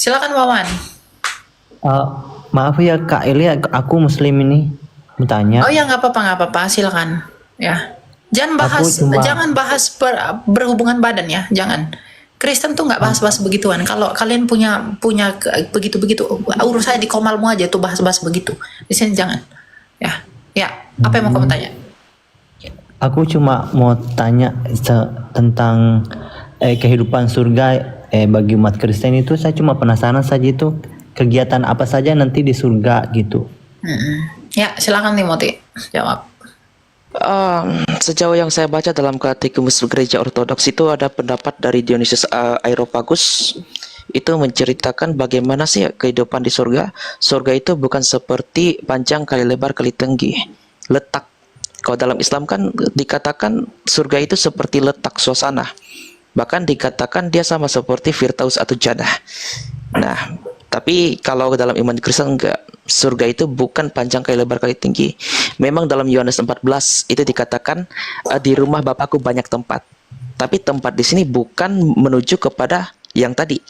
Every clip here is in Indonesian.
Silakan Wawan. Eh, Maaf ya Kak Eli, aku Muslim ini bertanya. Oh ya, nggak apa-apa, silakan. Ya, Aku cuma jangan bahas berhubungan badan ya, jangan. Kristen tuh nggak bahas-bahas ah, begituan. Kalau kalian punya punya begitu-begitu, urus saya di komalmu aja tuh bahas-bahas begitu. Di sini jangan. Ya, ya. Apa yang mau kamu tanya? aku cuma mau tanya tentang kehidupan surga bagi umat Kristen itu. Saya cuma penasaran saja, itu kegiatan apa saja nanti di surga gitu. Ya, silakan Timothy jawab. Sejauh yang saya baca dalam Katekismus Gereja Ortodoks itu ada pendapat dari Dionysius Areopagus itu menceritakan bagaimana sih kehidupan di surga. Surga itu bukan seperti panjang kali lebar kali tinggi, letak. Kalau dalam Islam kan dikatakan surga itu seperti letak suasana. Bahkan dikatakan dia sama seperti Firdaus atau Jannah. Nah, tapi kalau dalam iman Kristen enggak. Surga itu bukan panjang kali lebar kali tinggi. Memang dalam Yohanes 14 itu dikatakan di rumah Bapakku banyak tempat. Tapi tempat di sini bukan menuju kepada yang tadi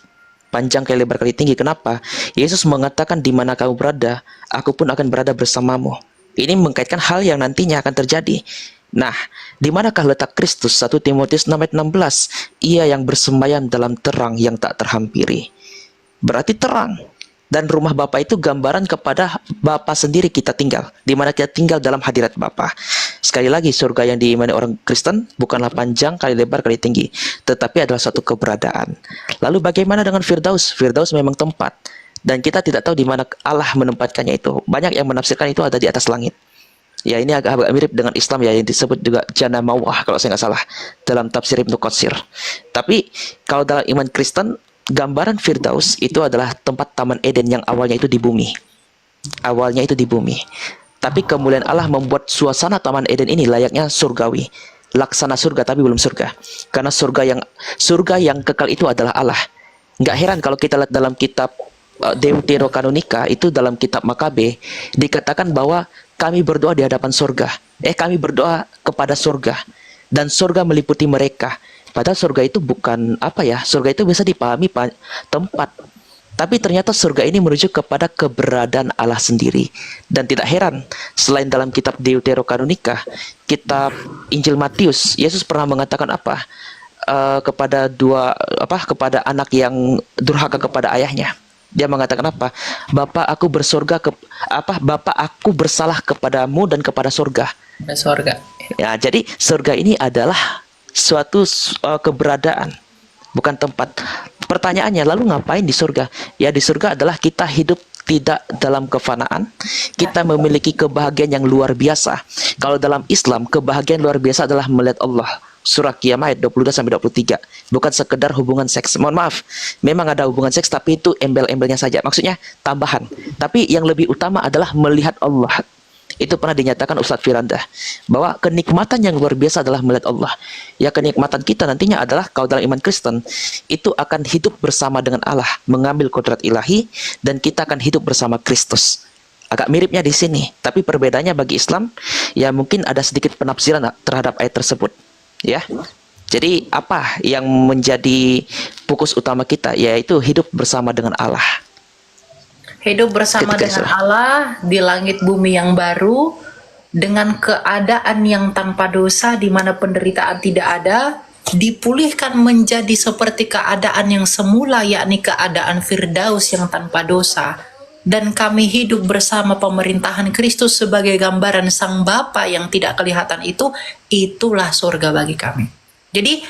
panjang kali lebar kali tinggi. Kenapa? Yesus mengatakan di mana kamu berada, aku pun akan berada bersamamu. Ini mengkaitkan hal yang nantinya akan terjadi. Nah, di manakah letak Kristus? 1 Timotius 6 ayat 16. Ia yang bersemayam dalam terang yang tak terhampiri. Berarti terang. Dan rumah Bapa itu gambaran kepada Bapa sendiri kita tinggal. Di mana kita tinggal dalam hadirat Bapa. Sekali lagi, surga yang diimani orang Kristen bukanlah panjang kali lebar kali tinggi, tetapi adalah satu keberadaan. Lalu bagaimana dengan Firdaus? Firdaus memang tempat. Dan kita tidak tahu di mana Allah menempatkannya itu. Banyak yang menafsirkan itu ada di atas langit. Ya, ini agak mirip dengan Islam ya, yang disebut juga Jannah Mawah kalau saya nggak salah dalam tafsir Ibnu Katsir. Tapi kalau dalam iman Kristen, gambaran Firdaus itu adalah tempat Taman Eden yang awalnya itu di bumi. Awalnya itu di bumi. Tapi kemuliaan Allah membuat suasana Taman Eden ini layaknya surgawi. Laksana surga tapi belum surga. Karena surga yang kekal itu adalah Allah. Nggak heran kalau kita lihat dalam kitab Deuterokanonika itu, dalam kitab Makabe dikatakan bahwa kami berdoa di hadapan surga. Kami berdoa kepada surga dan surga meliputi mereka. Padahal surga itu bukan apa ya? Surga itu bisa dipahami tempat. Tapi ternyata surga ini menuju kepada keberadaan Allah sendiri. Dan tidak heran, selain dalam kitab Deuterokanonika, kitab Injil Matius, Yesus pernah mengatakan apa? Kepada anak yang durhaka kepada ayahnya. Dia mengatakan apa? Bapak aku bersalah kepadamu dan kepada surga. Ada surga. Ya, jadi surga ini adalah suatu keberadaan, bukan tempat. Pertanyaannya, lalu ngapain di surga? Ya, di surga adalah kita hidup tidak dalam kefanaan. Kita memiliki kebahagiaan yang luar biasa. Kalau dalam Islam, kebahagiaan luar biasa adalah melihat Allah. Surah Qiyamah ayat 22 sampai 23. Bukan sekedar hubungan seks. Mohon maaf, memang ada hubungan seks tapi itu embel-embelnya saja. Maksudnya tambahan. Tapi yang lebih utama adalah melihat Allah. Itu pernah dinyatakan Ustadz Firanda bahwa kenikmatan yang luar biasa adalah melihat Allah. Ya, kenikmatan kita nantinya adalah kalau dalam iman Kristen itu akan hidup bersama dengan Allah, mengambil kodrat ilahi, dan kita akan hidup bersama Kristus. Agak miripnya di sini, tapi perbedaannya bagi Islam ya mungkin ada sedikit penafsiran terhadap ayat tersebut. Ya. Jadi apa yang menjadi fokus utama kita, yaitu hidup bersama dengan Allah. Hidup bersama dengan Allah di langit bumi yang baru, dengan keadaan yang tanpa dosa, di mana penderitaan tidak ada, dipulihkan menjadi seperti keadaan yang semula, yakni keadaan Firdaus yang tanpa dosa. Dan kami hidup bersama pemerintahan Kristus sebagai gambaran Sang Bapa yang tidak kelihatan itu, itulah surga bagi kami. Jadi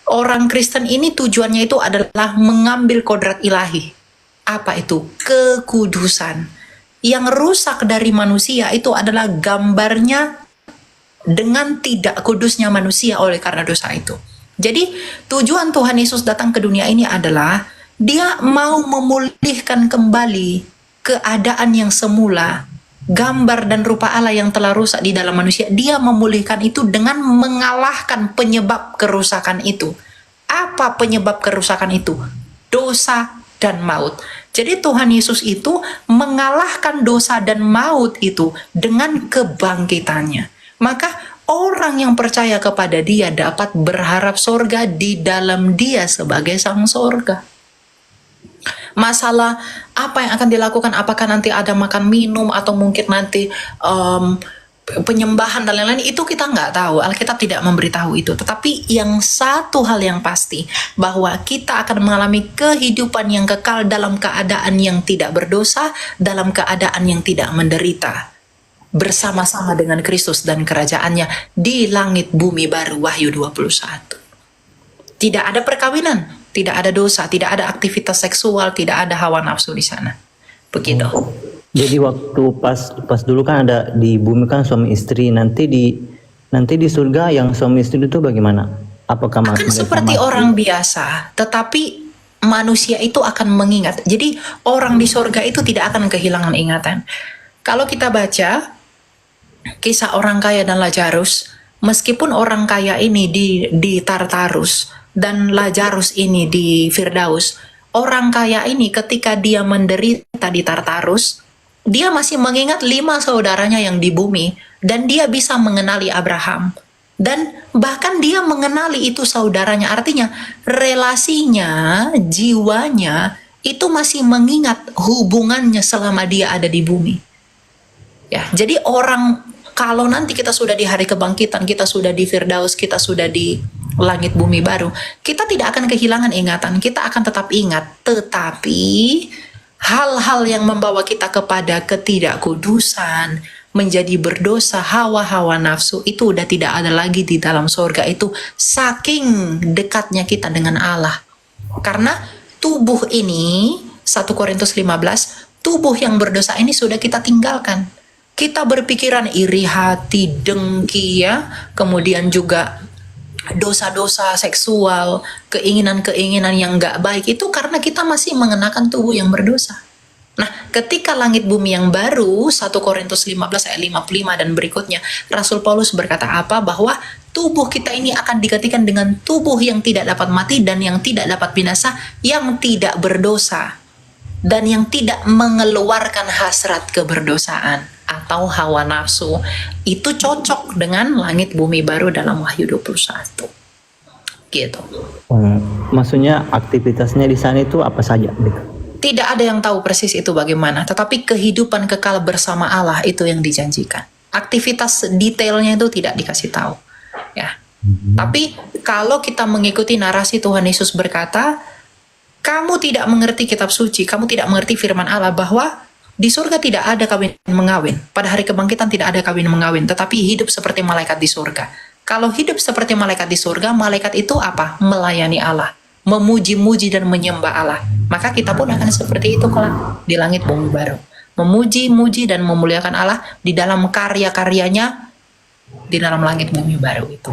orang Kristen ini tujuannya itu adalah mengambil kodrat ilahi. Apa itu? Kekudusan. Yang rusak dari manusia itu adalah gambarnya dengan tidak kudusnya manusia oleh karena dosa itu. Jadi tujuan Tuhan Yesus datang ke dunia ini adalah Dia mau memulihkan kembali keadaan yang semula, gambar dan rupa Allah yang telah rusak di dalam manusia. Dia memulihkan itu dengan mengalahkan penyebab kerusakan itu. Apa penyebab kerusakan itu? Dosa dan maut. Jadi Tuhan Yesus itu mengalahkan dosa dan maut itu dengan kebangkitannya. Maka orang yang percaya kepada Dia dapat berharap sorga di dalam Dia sebagai sang sorga. Masalah apa yang akan dilakukan, apakah nanti ada makan minum atau mungkin nanti penyembahan dan lain-lain, itu kita nggak tahu. Alkitab tidak memberitahu itu. Tetapi yang satu hal yang pasti, bahwa kita akan mengalami kehidupan yang kekal dalam keadaan yang tidak berdosa, dalam keadaan yang tidak menderita, bersama-sama dengan Kristus dan kerajaannya di langit bumi baru. Wahyu 21. Tidak ada perkawinan, tidak ada dosa, tidak ada aktivitas seksual, tidak ada hawa nafsu di sana. Begitu. Jadi waktu pas dulu kan ada di bumi kan suami istri, nanti di surga yang suami istri itu bagaimana? Apakah Akan mereka seperti mati? orang biasa, tetapi manusia itu akan mengingat. Jadi orang di surga itu tidak akan kehilangan ingatan. Kalau kita baca kisah orang kaya dan Lazarus, meskipun orang kaya ini di Tartarus dan Lazarus ini di Firdaus, orang kaya ini ketika dia menderita di Tartarus, dia masih mengingat 5 saudaranya yang di bumi, dan dia bisa mengenali Abraham, dan bahkan dia mengenali itu saudaranya. Artinya relasinya, jiwanya itu masih mengingat hubungannya selama dia ada di bumi. Ya, jadi orang, kalau nanti kita sudah di hari kebangkitan, kita sudah di Firdaus, kita sudah di langit bumi baru, kita tidak akan kehilangan ingatan, kita akan tetap ingat. Tetapi hal-hal yang membawa kita kepada ketidakkudusan, menjadi berdosa, hawa-hawa nafsu, itu udah tidak ada lagi di dalam surga. Itu saking dekatnya kita dengan Allah. Karena tubuh ini, 1 Korintus 15, tubuh yang berdosa ini sudah kita tinggalkan. Kita berpikiran iri hati, dengki, ya, kemudian juga dosa-dosa seksual, keinginan-keinginan yang gak baik, itu karena kita masih mengenakan tubuh yang berdosa. Nah, ketika langit bumi yang baru, 1 Korintus 15 ayat 55 dan berikutnya, Rasul Paulus berkata apa? Bahwa tubuh kita ini akan digantikan dengan tubuh yang tidak dapat mati dan yang tidak dapat binasa, yang tidak berdosa, dan yang tidak mengeluarkan hasrat keberdosaan atau hawa nafsu. Itu cocok dengan langit bumi baru dalam Wahyu 21. Gitu. Maksudnya aktivitasnya di sana itu apa saja gitu? Tidak ada yang tahu persis itu bagaimana, tetapi kehidupan kekal bersama Allah itu yang dijanjikan. Aktivitas detailnya itu tidak dikasih tahu. Ya. Tapi kalau kita mengikuti narasi Tuhan Yesus berkata, kamu tidak mengerti kitab suci, kamu tidak mengerti firman Allah bahwa di surga tidak ada kawin mengawin. Pada hari kebangkitan tidak ada kawin mengawin, tetapi hidup seperti malaikat di surga. Kalau hidup seperti malaikat di surga, malaikat itu apa? Melayani Allah, memuji-muji dan menyembah Allah. Maka kita pun akan seperti itu kelak di langit bumi baru. Memuji-muji dan memuliakan Allah di dalam karya-karyanya di dalam langit bumi baru itu.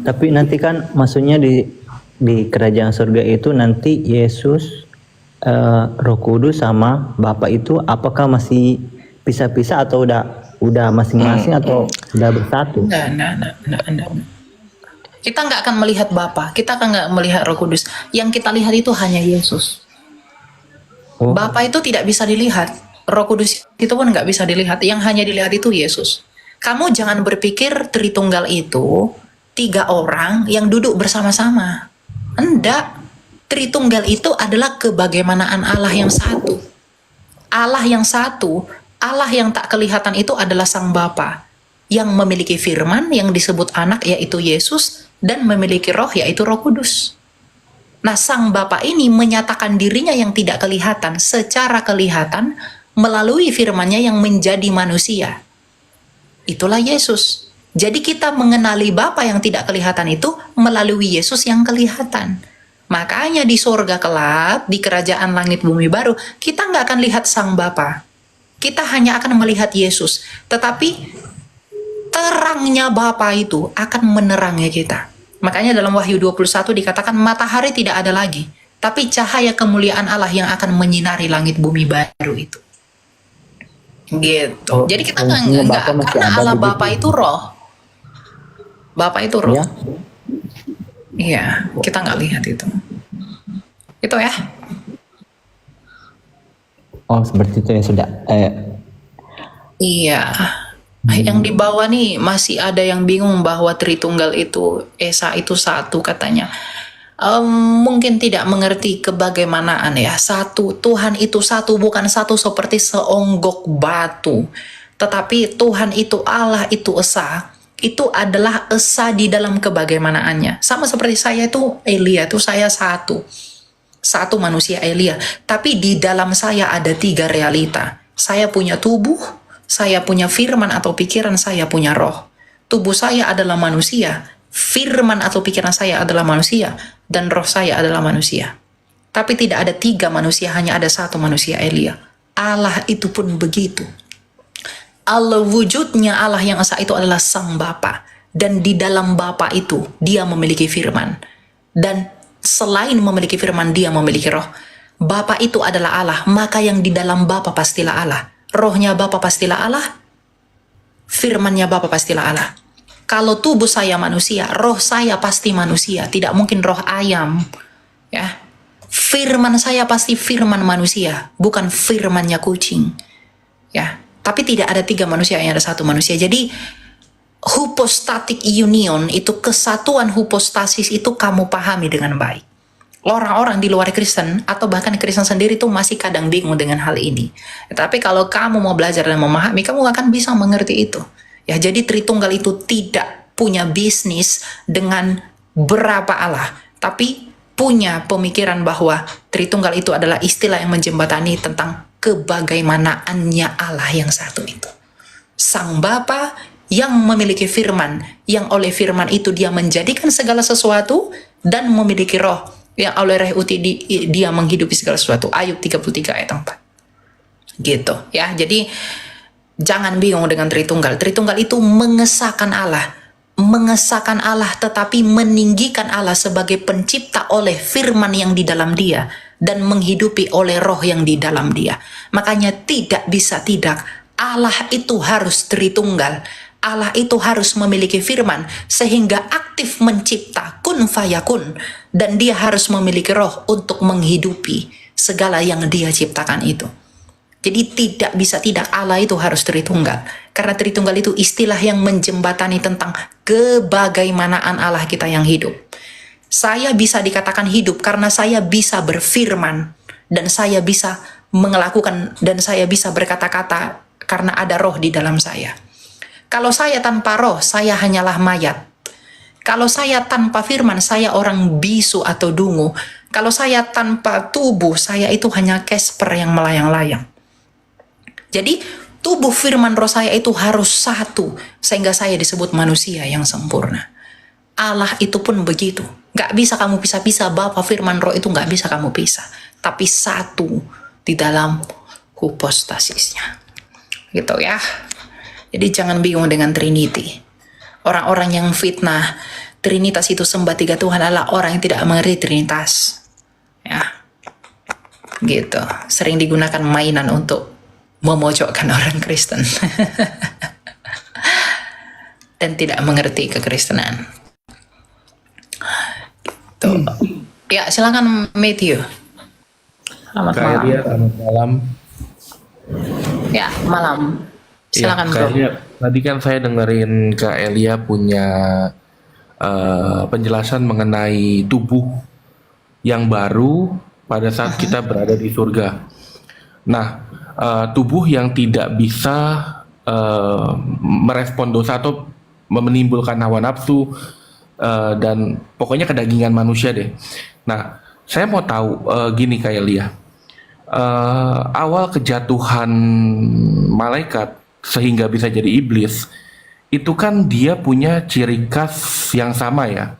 Tapi nanti kan maksudnya di kerajaan surga itu nanti Yesus, Roh Kudus sama Bapa itu apakah masih pisah-pisah atau udah masing-masing atau udah bersatu? Enggak. Kita nggak akan melihat Bapa, kita akan nggak melihat Roh Kudus. Yang kita lihat itu hanya Yesus. Oh. Bapa itu tidak bisa dilihat, Roh Kudus itu pun nggak bisa dilihat. Yang hanya dilihat itu Yesus. Kamu jangan berpikir Tritunggal itu 3 orang yang duduk bersama-sama. Enggak. Tritunggal itu adalah kebagaimanaan Allah yang satu. Allah yang satu, Allah yang tak kelihatan itu adalah Sang Bapa yang memiliki firman yang disebut anak yaitu Yesus dan memiliki roh yaitu Roh Kudus. Nah, Sang Bapa ini menyatakan dirinya yang tidak kelihatan secara kelihatan melalui firman-Nya yang menjadi manusia. Itulah Yesus. Jadi kita mengenali Bapa yang tidak kelihatan itu melalui Yesus yang kelihatan. Makanya di surga kelak, di kerajaan langit bumi baru, kita nggak akan lihat Sang Bapa. Kita hanya akan melihat Yesus. Tetapi terangnya Bapa itu akan menerangi kita. Makanya dalam Wahyu 21 dikatakan matahari tidak ada lagi, tapi cahaya kemuliaan Allah yang akan menyinari langit bumi baru itu. Gitu. Jadi kita nggak, karena Allah Bapa itu roh. Bapa itu roh. Ya. Iya, kita nggak lihat itu. Itu ya. Oh, seperti itu ya sudah. Iya. Yang di bawah nih masih ada yang bingung bahwa Tritunggal itu Esa itu satu katanya. mungkin tidak mengerti kebagaimanaan ya. Satu, Tuhan itu satu, bukan satu seperti seonggok batu. Tetapi Tuhan itu, Allah itu esa. Itu adalah esa di dalam kebagaimanaannya. Sama seperti saya itu, Elia itu saya satu. Satu manusia Elia. Tapi di dalam saya ada 3 realita. Saya punya tubuh, saya punya firman atau pikiran, saya punya roh. Tubuh saya adalah manusia, firman atau pikiran saya adalah manusia, dan roh saya adalah manusia. Tapi tidak ada 3 manusia, hanya ada 1 manusia Elia. Allah itu pun begitu. Allah wujudnya Allah yang esa itu adalah Sang Bapa. Dan di dalam Bapa itu, dia memiliki firman. Dan selain memiliki firman, dia memiliki roh. Bapa itu adalah Allah, maka yang di dalam Bapa pastilah Allah. Rohnya Bapa pastilah Allah, firmannya Bapa pastilah Allah. Kalau tubuh saya manusia, roh saya pasti manusia, tidak mungkin roh ayam. Ya, firman saya pasti firman manusia, bukan firmannya kucing. Ya, tapi tidak ada 3 manusia, yang ada 1 manusia. Jadi hypostatic union itu, kesatuan hypostasis itu kamu pahami dengan baik. Orang-orang di luar Kristen atau bahkan Kristen sendiri tuh masih kadang bingung dengan hal ini. Tapi kalau kamu mau belajar dan memahami, kamu akan bisa mengerti itu. Ya, jadi Tritunggal itu tidak punya bisnis dengan berapa Allah, tapi punya pemikiran bahwa Tritunggal itu adalah istilah yang menjembatani tentang kebagaimanaannya Allah yang satu itu. Sang Bapa yang memiliki firman, yang oleh firman itu dia menjadikan segala sesuatu, dan memiliki roh yang oleh roh itu dia menghidupi segala sesuatu. Ayub 33 ayat 4. Gitu ya. Jadi jangan bingung dengan Tritunggal. Tritunggal itu mengesahkan Allah. Mengesahkan Allah tetapi meninggikan Allah sebagai pencipta oleh firman yang di dalam dia, dan menghidupi oleh roh yang di dalam dia. Makanya tidak bisa tidak, Allah itu harus Tritunggal. Allah itu harus memiliki firman sehingga aktif mencipta, kun fayakun, dan dia harus memiliki roh untuk menghidupi segala yang dia ciptakan itu. Jadi tidak bisa tidak, Allah itu harus Tritunggal. Karena Tritunggal itu istilah yang menjembatani tentang kebagaimanaan Allah kita yang hidup. Saya bisa dikatakan hidup karena saya bisa berfirman, dan saya bisa melakukan, dan saya bisa berkata-kata karena ada roh di dalam saya. Kalau saya tanpa roh, saya hanyalah mayat. Kalau saya tanpa firman, saya orang bisu atau dungu. Kalau saya tanpa tubuh, saya itu hanya Casper yang melayang-layang. Jadi tubuh, firman, roh saya itu harus satu, sehingga saya disebut manusia yang sempurna. Allah itu pun begitu. Gak bisa kamu pisah-pisah, Bapa, firman, roh itu gak bisa kamu pisah. Tapi satu di dalam hypostasisnya. Gitu ya. Jadi jangan bingung dengan Trinity. Orang-orang yang fitnah Trinitas itu sembah 3 Tuhan adalah orang yang tidak mengerti Trinitas. Ya. Gitu. Sering digunakan mainan untuk memojokkan orang Kristen. Dan tidak mengerti kekristenan. Tuh. Ya, silakan Matthew. Selamat malam. Dia, selamat malam. Ya, malam. Silakan bro. Kayaknya tadi kan saya dengerin Kak Elia punya penjelasan mengenai tubuh yang baru pada saat kita berada di surga. Nah, tubuh yang tidak bisa merespon dosa atau menimbulkan hawa nafsu dan pokoknya kedagingan manusia deh. Nah, saya mau tahu gini Kak Elia, awal kejatuhan malaikat sehingga bisa jadi iblis, itu kan dia punya ciri khas yang sama ya,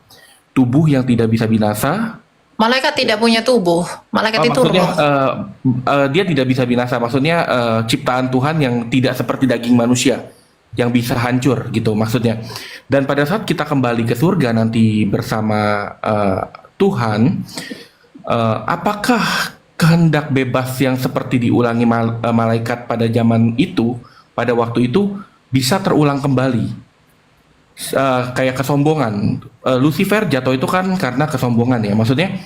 tubuh yang tidak bisa binasa. Malaikat tidak punya tubuh, malaikat itu maksudnya, roh. dia tidak bisa binasa, maksudnya ciptaan Tuhan yang tidak seperti daging manusia, yang bisa hancur gitu maksudnya. Dan pada saat kita kembali ke surga nanti bersama Tuhan, apakah kehendak bebas yang seperti diulangi malaikat pada zaman itu, pada waktu itu bisa terulang kembali, kayak kesombongan. Lucifer jatuh itu kan karena kesombongan ya. Maksudnya,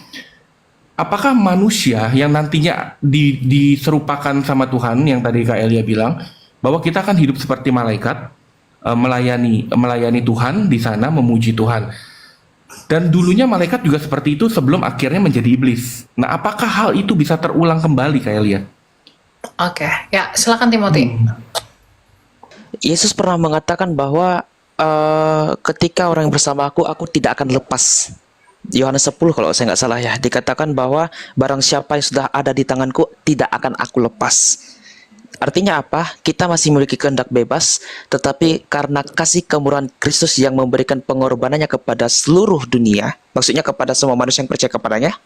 apakah manusia yang nantinya diserupakan sama Tuhan yang tadi Kak Elia bilang bahwa kita akan hidup seperti malaikat, melayani Tuhan di sana, memuji Tuhan. Dan dulunya malaikat juga seperti itu sebelum akhirnya menjadi iblis. Nah, apakah hal itu bisa terulang kembali, Kak Elia? Oke, ya silakan Timothy. Yesus pernah mengatakan bahwa ketika orang yang bersama aku tidak akan lepas. Yohanes 10 kalau saya nggak salah ya, dikatakan bahwa barang siapa yang sudah ada di tanganku tidak akan aku lepas. Artinya apa? Kita masih memiliki kehendak bebas, tetapi karena kasih kemurahan Kristus yang memberikan pengorbanannya kepada seluruh dunia, maksudnya kepada semua manusia yang percaya kepadanya,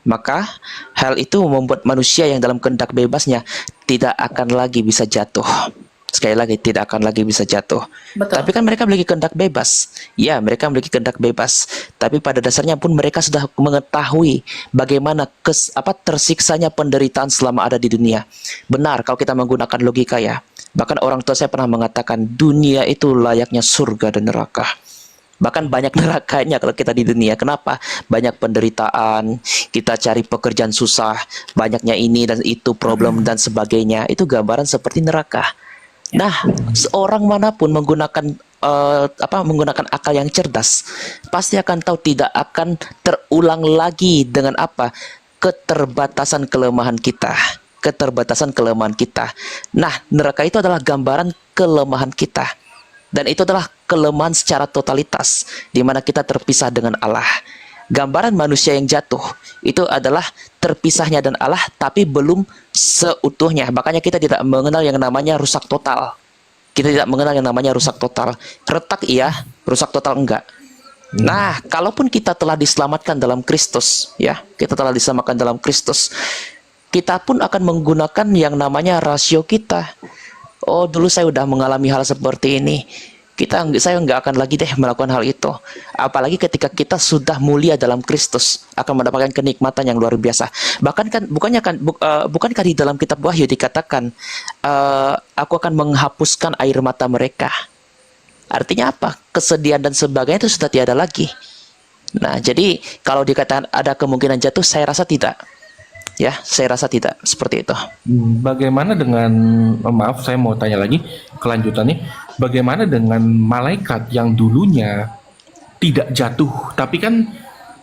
maka hal itu membuat manusia yang dalam kehendak bebasnya tidak akan lagi bisa jatuh. Sekali lagi, tidak akan lagi bisa jatuh. Betul. Tapi kan mereka memiliki kehendak bebas. Ya, mereka memiliki kehendak bebas. Tapi pada dasarnya pun mereka sudah mengetahui bagaimana tersiksanya penderitaan selama ada di dunia. Benar, kalau kita menggunakan logika ya. Bahkan orang tua saya pernah mengatakan dunia itu layaknya surga dan neraka. Bahkan banyak nerakanya kalau kita di dunia. Kenapa? Banyak penderitaan, kita cari pekerjaan susah, banyaknya ini dan itu, problem dan sebagainya. Itu gambaran seperti neraka. Nah, seorang manapun menggunakan menggunakan akal yang cerdas, pasti akan tahu tidak akan terulang lagi dengan keterbatasan kelemahan kita. Keterbatasan kelemahan kita. Nah, neraka itu adalah gambaran kelemahan kita. Dan itu adalah kelemahan secara totalitas, di mana kita terpisah dengan Allah. Gambaran manusia yang jatuh itu adalah terpisahnya dan Allah, tapi belum seutuhnya. Makanya kita tidak mengenal yang namanya rusak total. Kita tidak mengenal yang namanya rusak total. Retak iya, rusak total enggak. Nah, kalaupun kita telah diselamatkan dalam Kristus, ya, kita telah diselamatkan dalam Kristus, kita pun akan menggunakan yang namanya rasio kita. Oh, dulu saya udah mengalami hal seperti ini. Saya nggak akan lagi deh melakukan hal itu. Apalagi ketika kita sudah mulia dalam Kristus, akan mendapatkan kenikmatan yang luar biasa. Bahkan kan bukankah di dalam kitab Wahyu dikatakan, aku akan menghapuskan air mata mereka. Artinya apa? Kesedihan dan sebagainya itu sudah tiada lagi. Nah, jadi kalau dikatakan ada kemungkinan jatuh, saya rasa tidak. Ya, saya rasa tidak seperti itu. Bagaimana dengan, maaf saya mau tanya lagi kelanjutannya, bagaimana dengan malaikat yang dulunya tidak jatuh, tapi kan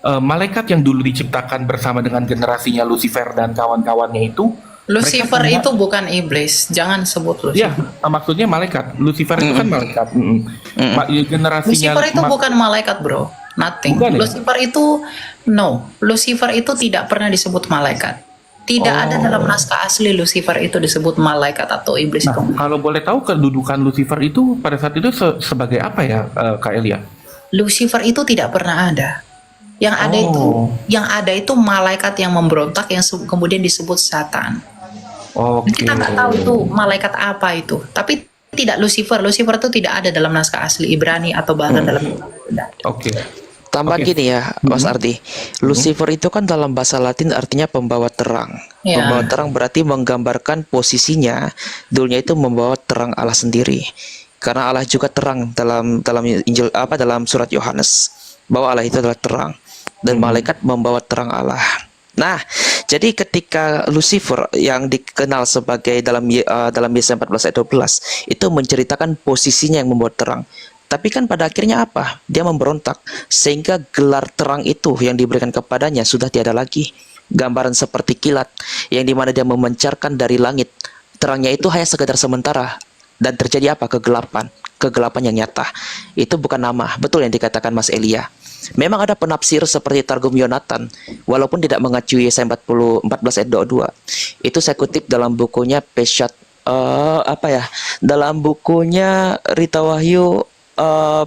malaikat yang dulu diciptakan bersama dengan generasinya Lucifer dan kawan-kawannya itu, Lucifer mereka itu bukan iblis, jangan sebut ya, Lucifer. maksudnya malaikat. Lucifer itu kan malaikat. Generasinya Lucifer itu bukan malaikat, bro. Nothing. Bukan, ya? Lucifer itu tidak pernah disebut malaikat. Tidak ada dalam naskah asli Lucifer itu disebut malaikat atau iblis. Nah, kalau boleh tahu kedudukan Lucifer itu pada saat itu sebagai apa ya, Kak Elia? Lucifer itu tidak pernah ada. Yang ada itu malaikat yang memberontak yang kemudian disebut Satan. Oke. Kita nggak tahu itu malaikat apa itu. Tapi tidak Lucifer. Lucifer itu tidak ada dalam naskah asli Ibrani atau bahkan dalam Oke. Tambah Oke. gini ya, Mas Ardi. Lucifer itu kan dalam bahasa Latin artinya pembawa terang. Ya. Pembawa terang berarti menggambarkan posisinya dulunya itu membawa terang Allah sendiri. Karena Allah juga terang dalam Injil dalam surat Yohanes bahwa Allah itu adalah terang dan malaikat membawa terang Allah. Nah, jadi ketika Lucifer yang dikenal sebagai dalam Yesaya 14 ayat 12 itu menceritakan posisinya yang membawa terang. Tapi kan pada akhirnya apa? Dia memberontak sehingga gelar terang itu yang diberikan kepadanya sudah tiada lagi. Gambaran seperti kilat yang dimana dia memancarkan dari langit. Terangnya itu hanya sekedar sementara dan terjadi apa? Kegelapan yang nyata. Itu bukan nama, betul yang dikatakan Mas Elia. Memang ada penafsir seperti Targum Yonatan, walaupun tidak mengacu Yesaya 14 ayat 22. Itu saya kutip dalam bukunya Peshat dalam bukunya Rita Wahyu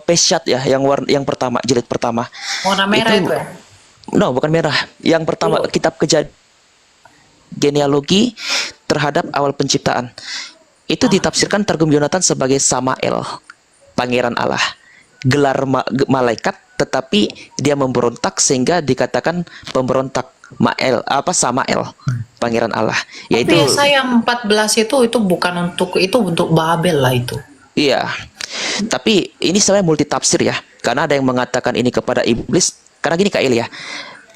Peshat ya, yang pertama, jilid pertama. Warna merah itu ya? No, bukan merah. Yang pertama kitab Kejadian, genealogi terhadap awal penciptaan. Itu ditafsirkan Targum Yonatan sebagai Samael, pangeran Allah. Gelar malaikat, tetapi dia memberontak sehingga dikatakan pemberontak. Samael, pangeran Allah. Tapi Yesaya 14 itu bukan untuk Babel lah itu. Iya. Tapi ini sebenarnya multitafsir ya. Karena ada yang mengatakan ini kepada iblis. Karena gini Kak Elia,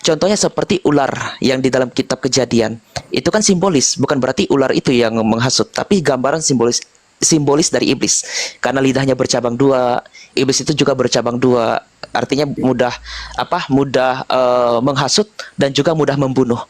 contohnya seperti ular yang di dalam kitab Kejadian. Itu kan simbolis, bukan berarti ular itu yang menghasut, tapi gambaran simbolis dari iblis. Karena lidahnya bercabang dua, iblis itu juga bercabang dua. artinya mudah menghasut dan juga mudah membunuh.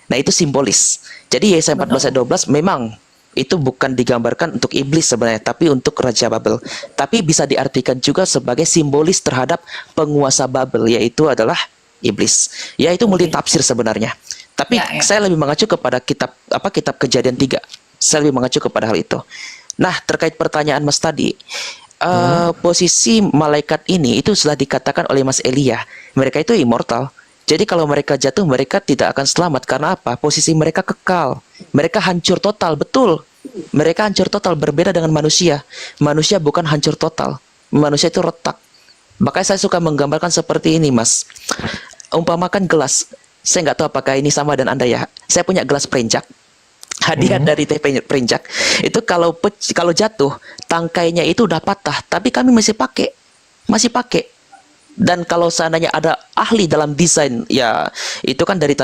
Nah, itu simbolis. Jadi Yesaya 14 ayat 12 memang itu bukan digambarkan untuk iblis sebenarnya, tapi untuk Raja Babel. Tapi bisa diartikan juga sebagai simbolis terhadap penguasa Babel, yaitu adalah iblis. Ya, itu multi tafsir sebenarnya. Tapi saya lebih mengacu kepada kitab Kejadian 3. Saya lebih mengacu kepada hal itu. Nah, terkait pertanyaan Mas tadi, posisi malaikat ini itu sudah dikatakan oleh Mas Elia. Mereka itu immortal. Jadi kalau mereka jatuh, mereka tidak akan selamat. Karena apa? Posisi mereka kekal. Mereka hancur total, betul. Mereka hancur total, berbeda dengan manusia. Manusia bukan hancur total. Manusia itu retak. Makanya saya suka menggambarkan seperti ini, Mas. Umpamakan gelas. Saya nggak tahu apakah ini sama dan Anda ya. Saya punya gelas perenjak. Hadiah dari teh perenjak. Itu kalau jatuh, tangkainya itu udah patah. Tapi kami masih pakai. Masih pakai. Dan kalau seandainya ada ahli dalam desain, ya itu kan dari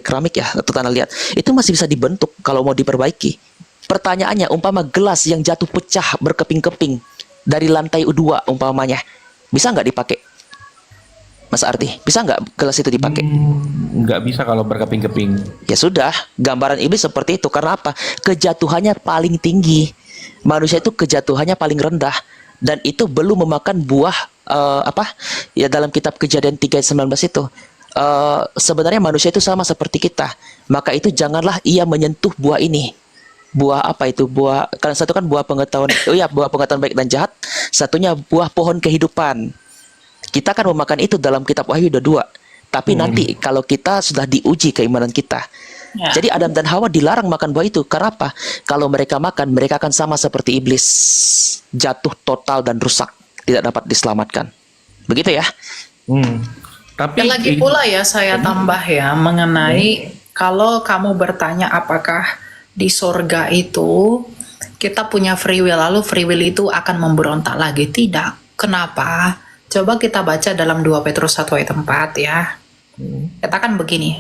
keramik ya atau tanah liat, itu masih bisa dibentuk kalau mau diperbaiki. Pertanyaannya, umpama gelas yang jatuh pecah berkeping-keping dari lantai 2 umpamanya, bisa nggak dipakai? Mas Arti, bisa nggak gelas itu dipakai? Nggak bisa kalau berkeping-keping. Ya sudah, gambaran iblis seperti itu. Karena apa? Kejatuhannya paling tinggi. Manusia itu kejatuhannya paling rendah. Dan itu belum memakan buah ya dalam kitab Kejadian 3 ayat 19 itu. Sebenarnya manusia itu sama seperti kita. Maka itu janganlah ia menyentuh buah ini. Buah apa itu? Buah, kalau satu kan buah pengetahuan, buah pengetahuan baik dan jahat. Satunya buah pohon kehidupan. Kita akan memakan itu dalam kitab Wahyu 22. Tapi nanti kalau kita sudah diuji keimanan kita. Jadi Adam dan Hawa dilarang makan buah itu. Karena apa? Kalau mereka makan, mereka akan sama seperti iblis. Jatuh total dan rusak. Tidak dapat diselamatkan. Begitu ya? Tapi lagi pula ya saya tambah ya mengenai kalau kamu bertanya apakah di surga itu kita punya free will, lalu free will itu akan memberontak lagi. Tidak. Kenapa? Coba kita baca dalam 2 Petrus 1 ayat 4 ya. Katakan begini.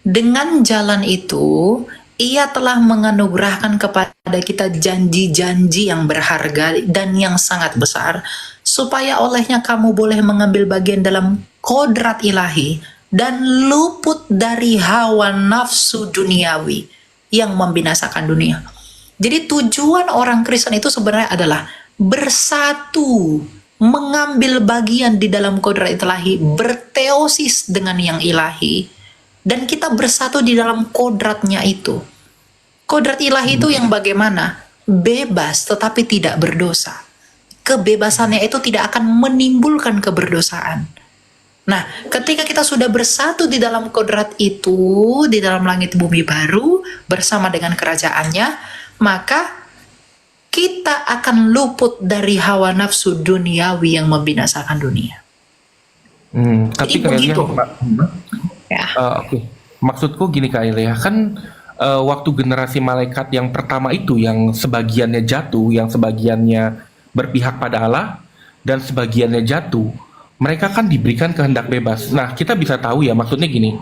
Dengan jalan itu, ia telah menganugerahkan kepada kita janji-janji yang berharga dan yang sangat besar, supaya olehnya kamu boleh mengambil bagian dalam kodrat ilahi dan luput dari hawa nafsu duniawi yang membinasakan dunia. Jadi tujuan orang Kristen itu sebenarnya adalah bersatu, mengambil bagian di dalam kodrat ilahi, berteosis dengan yang ilahi, dan kita bersatu di dalam kodratnya itu. Kodrat ilahi itu yang bagaimana? Bebas tetapi tidak berdosa. Kebebasannya itu tidak akan menimbulkan keberdosaan. Nah, ketika kita sudah bersatu di dalam kodrat itu, di dalam langit bumi baru, bersama dengan kerajaannya, maka kita akan luput dari hawa nafsu duniawi yang membinasakan dunia. Tapi Jadi begitu. Ya. Oke. Maksudku gini Kak Elia, kan waktu generasi malaikat yang pertama itu yang sebagiannya jatuh, yang sebagiannya berpihak pada Allah dan sebagiannya jatuh, mereka kan diberikan kehendak bebas. Nah, kita bisa tahu ya, maksudnya gini,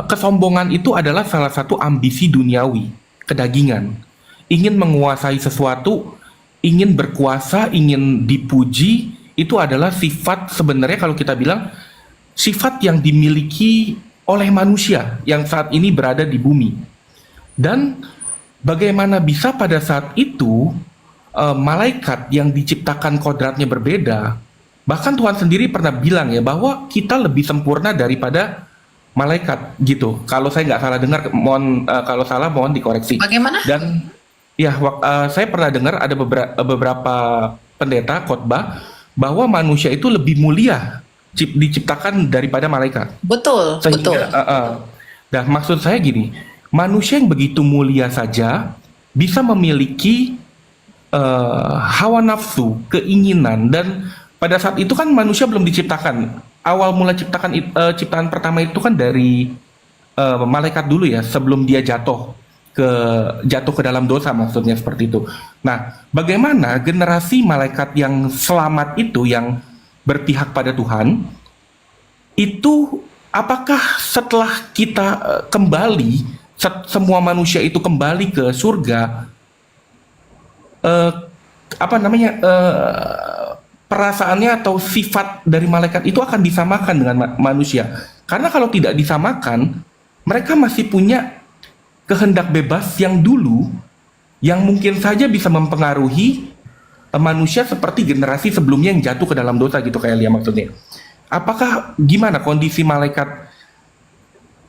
kesombongan itu adalah salah satu ambisi duniawi, kedagingan, ingin menguasai sesuatu, ingin berkuasa, ingin dipuji, itu adalah sifat sebenarnya kalau kita bilang sifat yang dimiliki oleh manusia yang saat ini berada di bumi. Dan bagaimana bisa pada saat itu malaikat yang diciptakan kodratnya berbeda, bahkan Tuhan sendiri pernah bilang ya bahwa kita lebih sempurna daripada malaikat gitu. Kalau saya nggak salah dengar, mohon kalau salah mohon dikoreksi. Bagaimana? Dan ya saya pernah dengar ada beberapa pendeta khotbah bahwa manusia itu lebih mulia diciptakan daripada malaikat. Betul, betul. Nah, maksud saya gini, manusia yang begitu mulia saja bisa memiliki hawa nafsu, keinginan, dan pada saat itu kan manusia belum diciptakan. Awal mula ciptaan pertama itu kan dari malaikat dulu ya, sebelum dia jatuh ke dalam dosa, maksudnya seperti itu. Nah, bagaimana generasi malaikat yang selamat itu yang berpihak pada Tuhan itu, apakah setelah kita kembali, semua manusia itu kembali ke surga, perasaannya atau sifat dari malaikat itu akan disamakan dengan manusia. Karena kalau tidak disamakan, mereka masih punya kehendak bebas yang dulu, yang mungkin saja bisa mempengaruhi manusia seperti generasi sebelumnya yang jatuh ke dalam dosa gitu kayak Lia maksudnya. Apakah gimana kondisi malaikat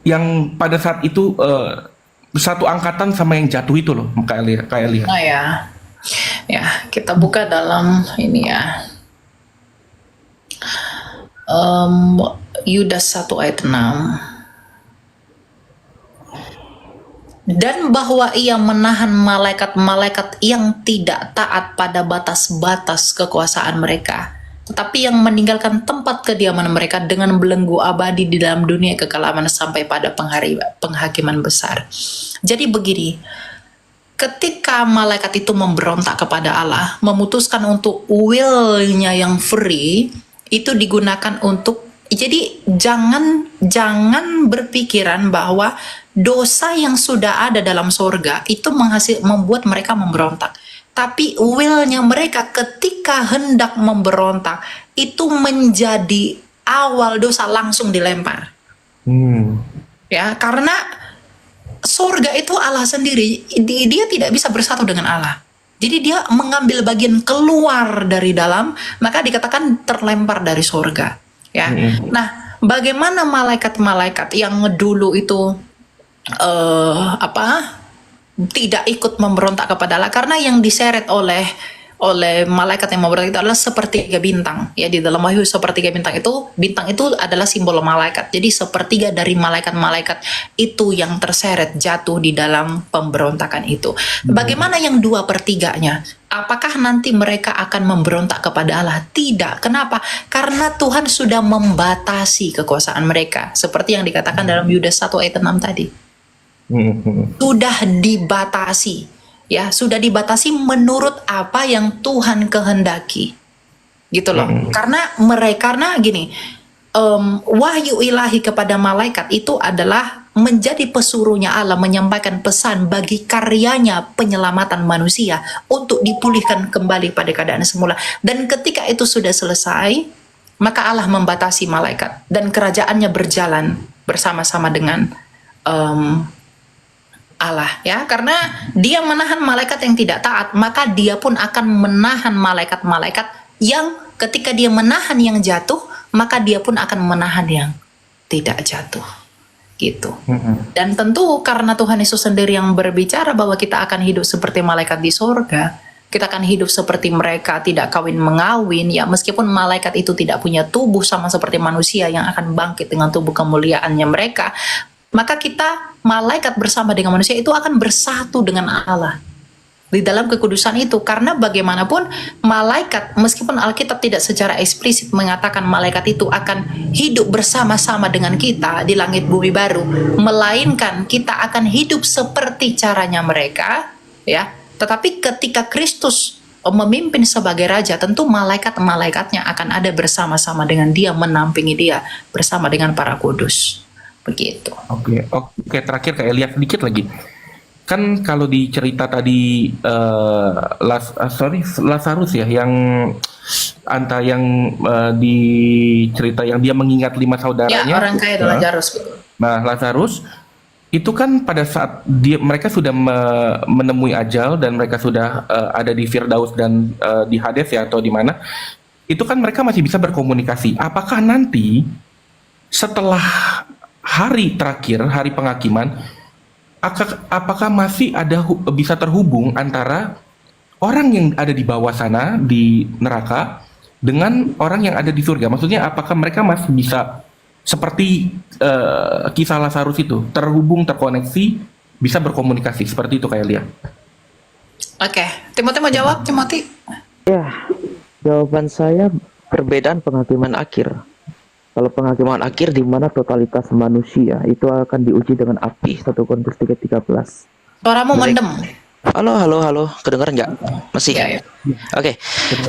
yang pada saat itu satu angkatan sama yang jatuh itu loh, kayak Lia. Nah ya kita buka dalam ini ya. Yudas 1 ayat 6. Dan bahwa ia menahan malaikat-malaikat yang tidak taat pada batas-batas kekuasaan mereka, tetapi yang meninggalkan tempat kediaman mereka dengan belenggu abadi di dalam dunia kekelaman sampai pada penghakiman besar. Jadi begini, ketika malaikat itu memberontak kepada Allah, memutuskan untuk will-nya yang free, itu digunakan untuk, jadi jangan berpikiran bahwa dosa yang sudah ada dalam surga itu membuat mereka memberontak. Tapi will-nya mereka ketika hendak memberontak itu menjadi awal dosa langsung dilempar. Ya, karena surga itu Allah sendiri, dia tidak bisa bersatu dengan Allah. Jadi dia mengambil bagian keluar dari dalam, maka dikatakan terlempar dari surga. Ya, nah bagaimana malaikat-malaikat yang dulu itu tidak ikut memberontak kepada Allah, karena yang diseret oleh malaikat yang memberontak itu adalah sepertiga bintang. Ya, di dalam Wahyu sepertiga bintang itu adalah simbol malaikat. Jadi sepertiga dari malaikat-malaikat itu yang terseret jatuh di dalam pemberontakan itu. Bagaimana yang 2/3-nya? Apakah nanti mereka akan memberontak kepada Allah? Tidak. Kenapa? Karena Tuhan sudah membatasi kekuasaan mereka. Seperti yang dikatakan dalam Yudas 1 ayat 6 tadi. Sudah dibatasi, ya, sudah dibatasi menurut apa yang Tuhan kehendaki, gitu loh. Karena gini, wahyu ilahi kepada malaikat itu adalah menjadi pesuruhnya Allah menyampaikan pesan bagi karyanya penyelamatan manusia untuk dipulihkan kembali pada keadaan semula. Dan ketika itu sudah selesai, maka Allah membatasi malaikat dan kerajaannya berjalan bersama-sama dengan Allah, ya, karena dia menahan malaikat yang tidak taat, maka dia pun akan menahan malaikat-malaikat yang ketika dia menahan yang jatuh, maka dia pun akan menahan yang tidak jatuh, gitu. Dan tentu karena Tuhan Yesus sendiri yang berbicara bahwa kita akan hidup seperti malaikat di surga, kita akan hidup seperti mereka, tidak kawin mengawin, ya, meskipun malaikat itu tidak punya tubuh sama seperti manusia yang akan bangkit dengan tubuh kemuliaannya mereka, maka kita malaikat bersama dengan manusia itu akan bersatu dengan Allah di dalam kekudusan itu. Karena bagaimanapun malaikat, meskipun Alkitab tidak secara eksplisit mengatakan malaikat itu akan hidup bersama-sama dengan kita di langit bumi baru, melainkan kita akan hidup seperti caranya mereka, ya. Tetapi ketika Kristus memimpin sebagai raja, tentu malaikat-malaikatnya akan ada bersama-sama dengan dia, menampingi dia bersama dengan para kudus. Begitu. Oke, terakhir Kak Elia sedikit lagi. Kan kalau di cerita tadi Lazarus ya, yang di cerita yang dia mengingat 5 saudaranya. Ya, orang kaya Lazarus. Nah, Lazarus itu kan pada saat mereka sudah menemui ajal dan mereka sudah ada di Firdaus dan di Hades ya, atau di mana, itu kan mereka masih bisa berkomunikasi. Apakah nanti setelah hari terakhir, hari penghakiman, apakah masih bisa terhubung antara orang yang ada di bawah sana di neraka dengan orang yang ada di surga? Maksudnya apakah mereka masih bisa seperti kisah Lazarus itu, terhubung, terkoneksi, bisa berkomunikasi seperti itu kayak Lia? Oke, Timothy mau jawab, Timothy? Ya, jawaban saya perbedaan penghakiman akhir. Kalau penghakiman akhir di mana totalitas manusia itu akan diuji dengan api, 1 Korintus 3:13. Suaramu mendem. Halo, kedengaran nggak? Masih? Ya. Oke.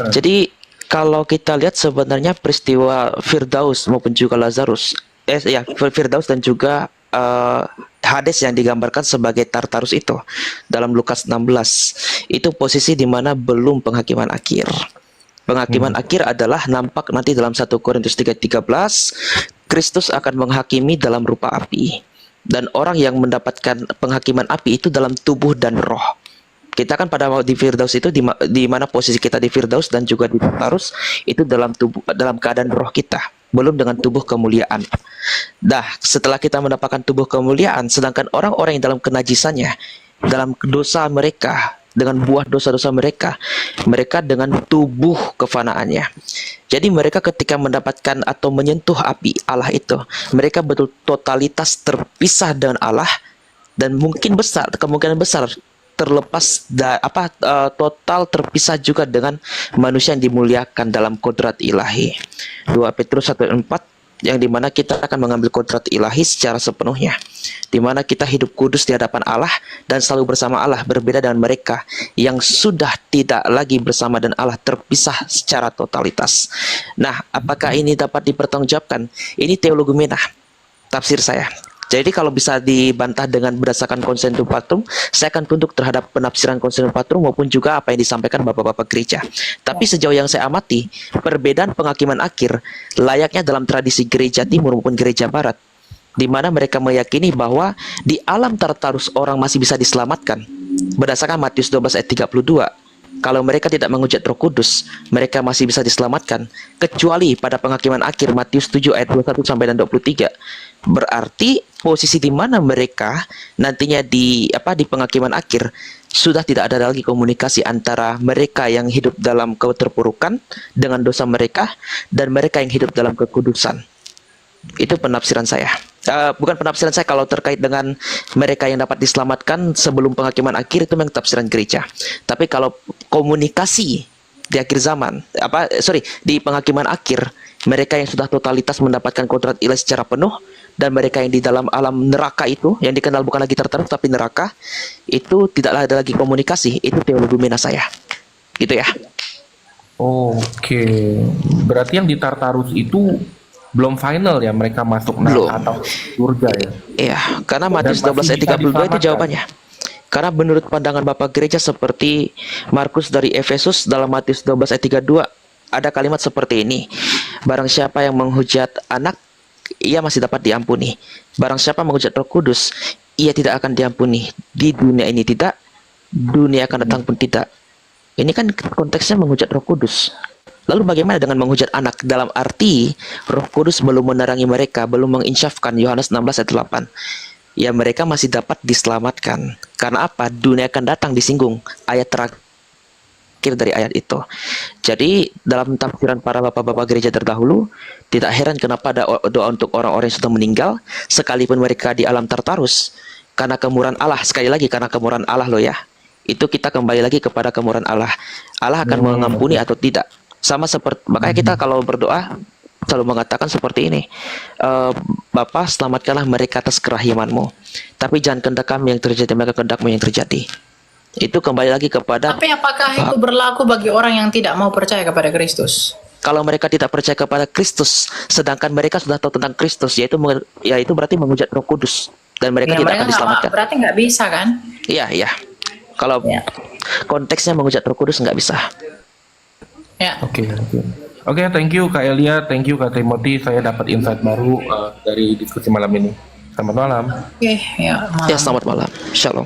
Jadi kalau kita lihat sebenarnya peristiwa Firdaus maupun juga Lazarus, Firdaus dan juga Hades yang digambarkan sebagai Tartarus itu dalam Lukas 16, itu posisi di mana belum penghakiman akhir. Penghakiman akhir adalah nampak nanti dalam 1 Korintus 3:13, Kristus akan menghakimi dalam rupa api. Dan orang yang mendapatkan penghakiman api itu dalam tubuh dan roh. Kita kan pada di Firdaus itu di mana posisi kita di Firdaus dan juga di Tartarus itu dalam tubuh, dalam keadaan roh kita, belum dengan tubuh kemuliaan. Dah, setelah kita mendapatkan tubuh kemuliaan, sedangkan orang-orang yang dalam kenajisannya, dalam dosa mereka, dengan buah dosa-dosa mereka, mereka dengan tubuh kefanaannya. Jadi mereka ketika mendapatkan atau menyentuh api Allah itu, mereka betul totalitas terpisah dengan Allah dan kemungkinan besar terlepas total terpisah juga dengan manusia yang dimuliakan dalam kodrat ilahi. 2 Petrus 1:4, yang dimana kita akan mengambil kodrat ilahi secara sepenuhnya, dimana kita hidup kudus di hadapan Allah dan selalu bersama Allah, berbeda dengan mereka yang sudah tidak lagi bersama dan Allah, terpisah secara totalitas. Nah, apakah ini dapat dipertanggungjawabkan? Ini teologi menah, tafsir saya. Jadi kalau bisa dibantah dengan berdasarkan Consensus Patrum, saya akan tunduk terhadap penafsiran Consensus Patrum maupun juga apa yang disampaikan bapak-bapak gereja. Tapi sejauh yang saya amati, perbedaan penghakiman akhir layaknya dalam tradisi gereja timur maupun gereja barat, di mana mereka meyakini bahwa di alam Tartarus orang masih bisa diselamatkan. Berdasarkan Matius 12 ayat 32, kalau mereka tidak menghujat Roh Kudus, mereka masih bisa diselamatkan, kecuali pada penghakiman akhir Matius 7 ayat 21 sampai dan 23. Berarti posisi di mana mereka nantinya di penghakiman akhir sudah tidak ada lagi komunikasi antara mereka yang hidup dalam keterpurukan dengan dosa mereka dan mereka yang hidup dalam kekudusan. Itu penafsiran saya. Bukan penafsiran saya kalau terkait dengan mereka yang dapat diselamatkan sebelum penghakiman akhir, itu memang tafsiran gereja. Tapi kalau komunikasi di akhir zaman, di penghakiman akhir, mereka yang sudah totalitas mendapatkan kodrat ilahi secara penuh, dan mereka yang di dalam alam neraka itu, yang dikenal bukan lagi Tartarus tapi neraka, itu tidak ada lagi komunikasi. Itu teologi mena saya. Gitu ya. Oke. Berarti yang di Tartarus itu belum final ya, mereka masuk Belum. neraka atau surga ya? Iya, karena Matius Dan 12 ayat masih bisa 32 itu diselamatkan. jawabannya. Karena menurut pandangan Bapak Gereja seperti Markus dari Efesus dalam Matius 12 ayat 32, ada kalimat seperti ini. Barang siapa yang menghujat anak, ia masih dapat diampuni. Barang siapa menghujat Roh Kudus, ia tidak akan diampuni. Di dunia ini tidak, dunia akan datang pun tidak. Ini kan konteksnya menghujat Roh Kudus. Lalu bagaimana dengan menghujat anak? Dalam arti Roh Kudus belum menerangi mereka, belum menginsyafkan. Yohanes 16 ayat 8. Ya, mereka masih dapat diselamatkan. Karena apa? Dunia akan datang, disinggung. Ayat terakhir dari ayat itu. Jadi dalam tafsiran para bapak-bapak gereja terdahulu, tidak heran kenapa ada doa untuk orang-orang yang sudah meninggal, sekalipun mereka di alam Tartarus, karena kemurahan Allah. Sekali lagi, karena kemurahan Allah loh ya. Itu kita kembali lagi kepada kemurahan Allah. Allah akan mengampuni atau tidak. Sama seperti, makanya kita kalau berdoa selalu mengatakan seperti ini, Bapa, selamatkanlah mereka atas kerahimanmu, tapi jangan kehendak kami yang terjadi, maka kehendakmu yang terjadi. Itu kembali lagi kepada, Tapi apakah itu berlaku bagi orang yang tidak mau percaya kepada Kristus? kalau mereka tidak percaya kepada Kristus, sedangkan mereka sudah tahu tentang Kristus, yaitu berarti menghujat Roh Kudus, dan mereka Ya, tidak akan mereka diselamatkan. berarti nggak bisa kan? Iya, iya. Kalau Ya. konteksnya menghujat Roh Kudus nggak bisa. Ya. Oke, thank you Kak Elia, thank you Kak Timothy. Saya dapat insight baru dari diskusi malam ini. Selamat malam. Oke, ya. Ya, selamat malam. Shalom.